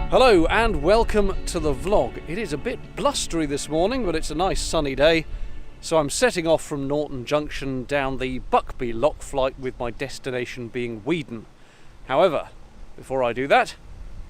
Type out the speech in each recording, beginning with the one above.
Hello and welcome to the vlog. It is a bit blustery this morning, but it's a nice sunny day. So I'm setting off from Norton Junction down the Buckby lock flight with my destination being Weedon. However, before I do that,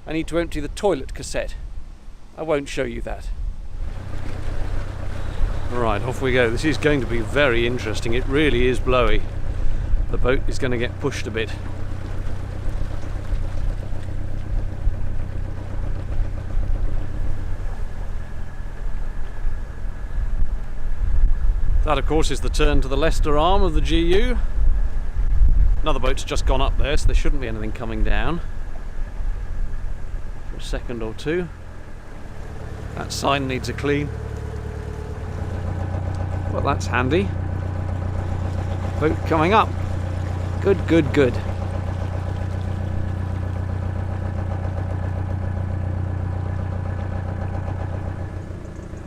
I need to empty the toilet cassette. I won't show you that. Right, off we go. This is going to be very interesting. It really is blowy. The boat is going to get pushed a bit. That, of course, is the turn to the Leicester arm of the GU. Another boat's just gone up there, so there shouldn't be anything coming down for a second or two. That sign needs a clean. Well, that's handy. Boat coming up. Good, good, good.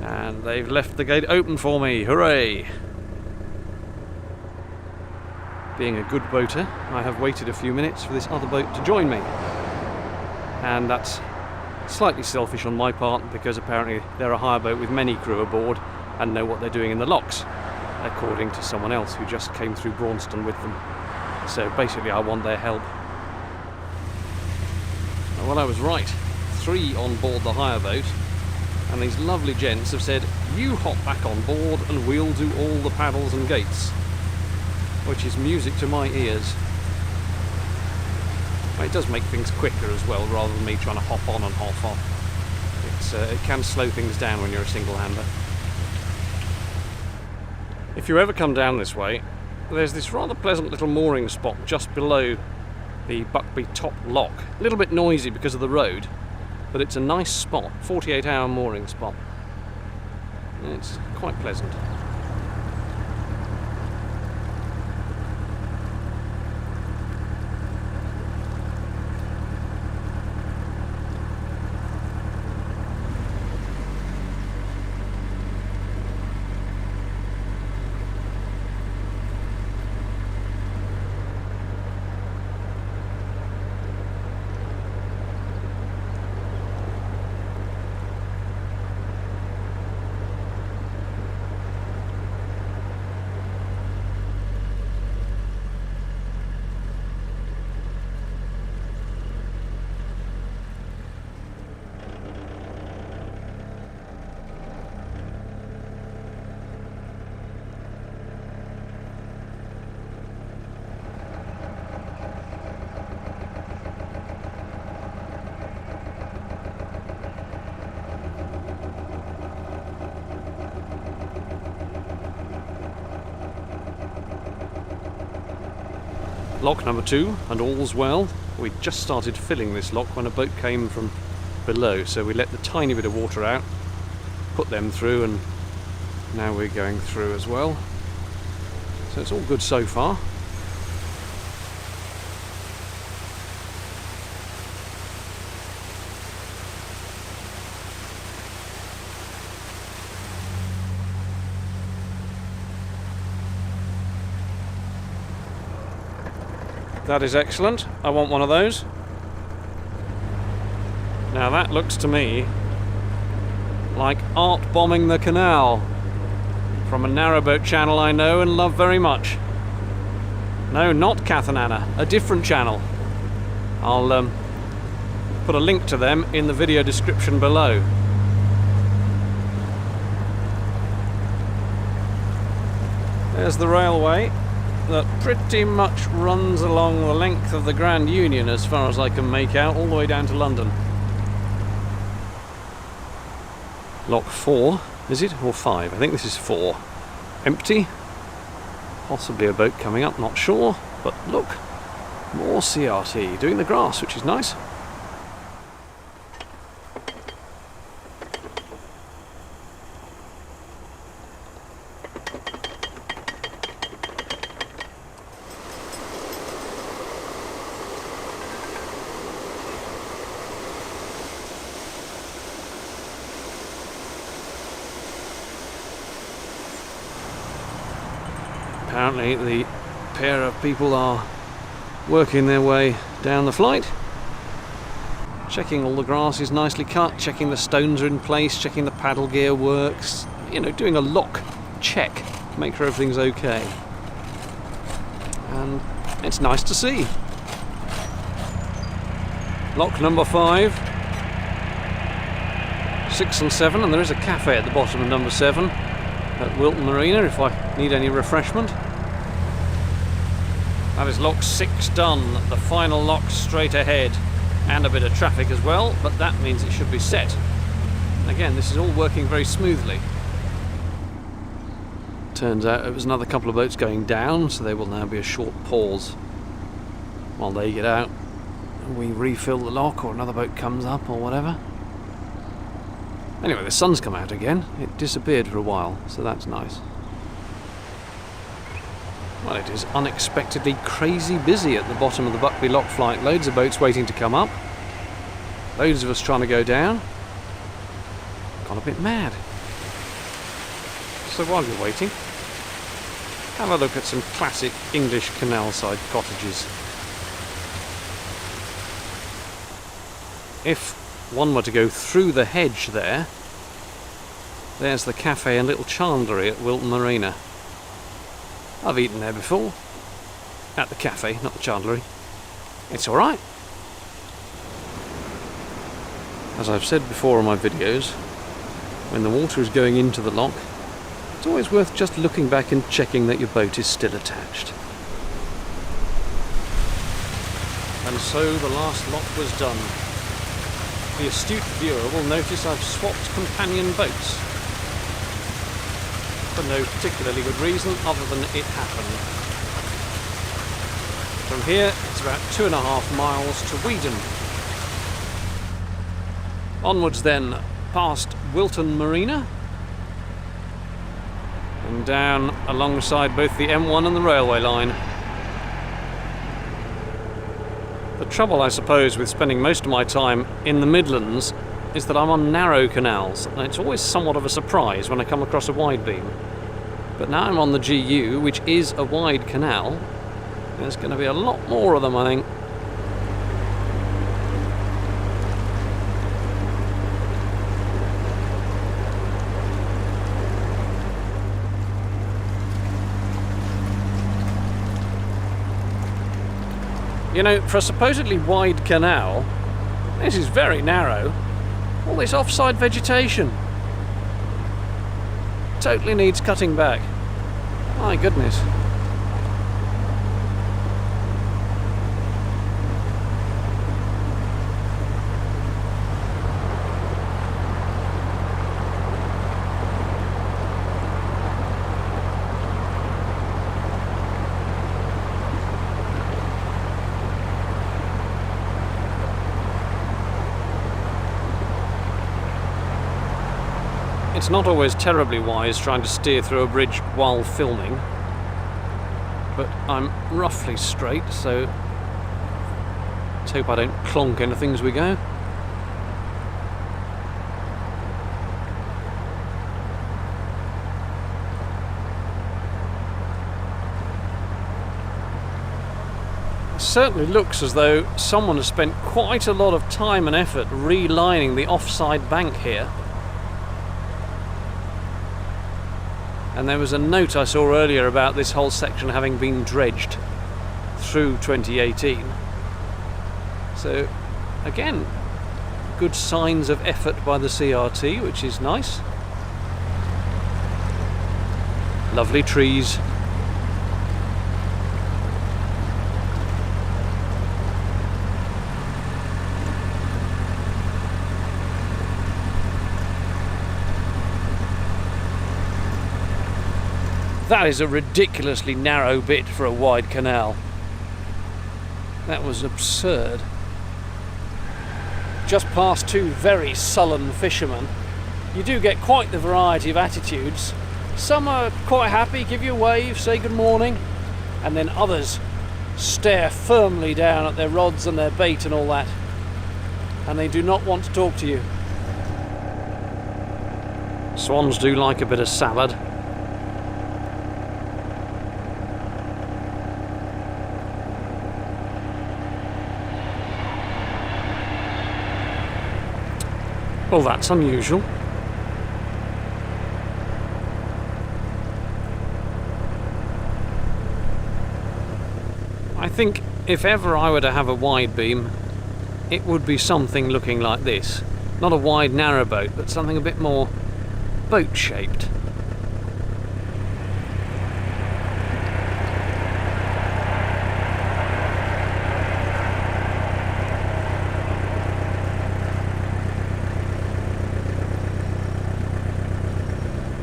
And they've left the gate open for me. Hooray! Being a good boater, I have waited a few minutes for this other boat to join me. And that's slightly selfish on my part, because apparently they're a hire boat with many crew aboard and know what they're doing in the locks, according to someone else who just came through Braunston with them. So basically I want their help. Well, I was right. 3 on board the hire boat. And these lovely gents have said, you hop back on board and we'll do all the paddles and gates, which is music to my ears. It does make things quicker as well, rather than me trying to hop on and hop off. It can slow things down when you're a single-hander. If you ever come down this way, there's this rather pleasant little mooring spot just below the Buckby top lock. A little bit noisy because of the road, but it's a nice spot, 48-hour mooring spot. It's quite pleasant. Lock number 2, and all's well. We just started filling this lock when a boat came from below, so we let the tiny bit of water out, put them through, and now we're going through as well. So it's all good so far. That is excellent. I want one of those. Now that looks to me like art bombing the canal from a narrowboat channel I know and love very much. No, not Kath and Anna, a different channel. I'll put a link to them in the video description below. There's the railway that pretty much runs along the length of the Grand Union, as far as I can make out, all the way down to London. Lock 4, is it? Or 5? I think this is 4. Empty. Possibly a boat coming up, not sure. But look, more CRT doing the grass, which is nice. Apparently the pair of people are working their way down the flight. Checking all the grass is nicely cut, checking the stones are in place, checking the paddle gear works, you know, doing a lock check, make sure everything's okay. And it's nice to see. Lock number 5, 6 and 7, and there is a cafe at the bottom of number 7 at Wilton Marina if I need any refreshment. That is lock 6 done, the final lock straight ahead, and a bit of traffic as well, but that means it should be set. Again, this is all working very smoothly. Turns out it was another couple of boats going down, so there will now be a short pause while they get out and we refill the lock, or another boat comes up or whatever. Anyway, the sun's come out again. It disappeared for a while, so that's nice. Well, it is unexpectedly crazy busy at the bottom of the Buckby lock flight. Loads of boats waiting to come up. Loads of us trying to go down. Gone a bit mad. So while you're waiting, have a look at some classic English canal side cottages. If one were to go through the hedge there, there's the cafe and little chandlery at Wilton Marina. I've eaten there before, at the cafe, not the chandlery. It's alright. As I've said before in my videos, when the water is going into the lock, it's always worth just looking back and checking that your boat is still attached. And so the last lock was done. The astute viewer will notice I've swapped companion boats. For no particularly good reason other than it happened. From here it's about 2.5 miles to Weedon. Onwards then past Wilton Marina and down alongside both the M1 and the railway line. The trouble, I suppose, with spending most of my time in the Midlands is that I'm on narrow canals, and it's always somewhat of a surprise when I come across a wide beam. But now I'm on the GU, which is a wide canal. There's going to be a lot more of them, I think. You know, for a supposedly wide canal, this is very narrow. All this offside vegetation. Totally needs cutting back. My goodness. It's not always terribly wise trying to steer through a bridge while filming, but I'm roughly straight, so let's hope I don't clonk anything as we go. It certainly looks as though someone has spent quite a lot of time and effort relining the offside bank here. And there was a note I saw earlier about this whole section having been dredged through 2018. So, again, good signs of effort by the CRT, which is nice. Lovely trees. That is a ridiculously narrow bit for a wide canal. That was absurd. Just past two very sullen fishermen. You do get quite the variety of attitudes. Some are quite happy, give you a wave, say good morning, and then others stare firmly down at their rods and their bait and all that, and they do not want to talk to you. Swans do like a bit of salad. Well, that's unusual. I think if ever I were to have a wide beam, it would be something looking like this. Not a wide narrowboat, but something a bit more boat-shaped.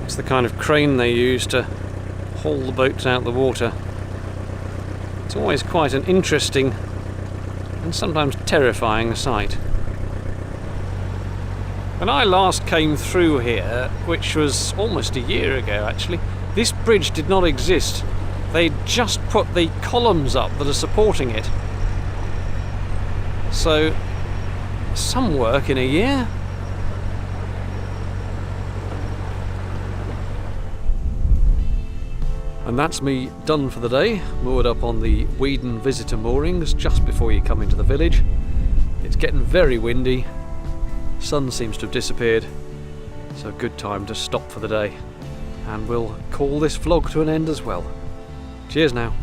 It's the kind of crane they use to haul the boats out of the water. It's always quite an interesting and sometimes terrifying sight. When I last came through here, which was almost a year ago actually, this bridge did not exist. They just put the columns up that are supporting it. So, some work in a year. And that's me done for the day, moored up on the Weedon visitor moorings just before you come into the village. It's getting very windy, sun seems to have disappeared, so a good time to stop for the day. And we'll call this vlog to an end as well. Cheers now.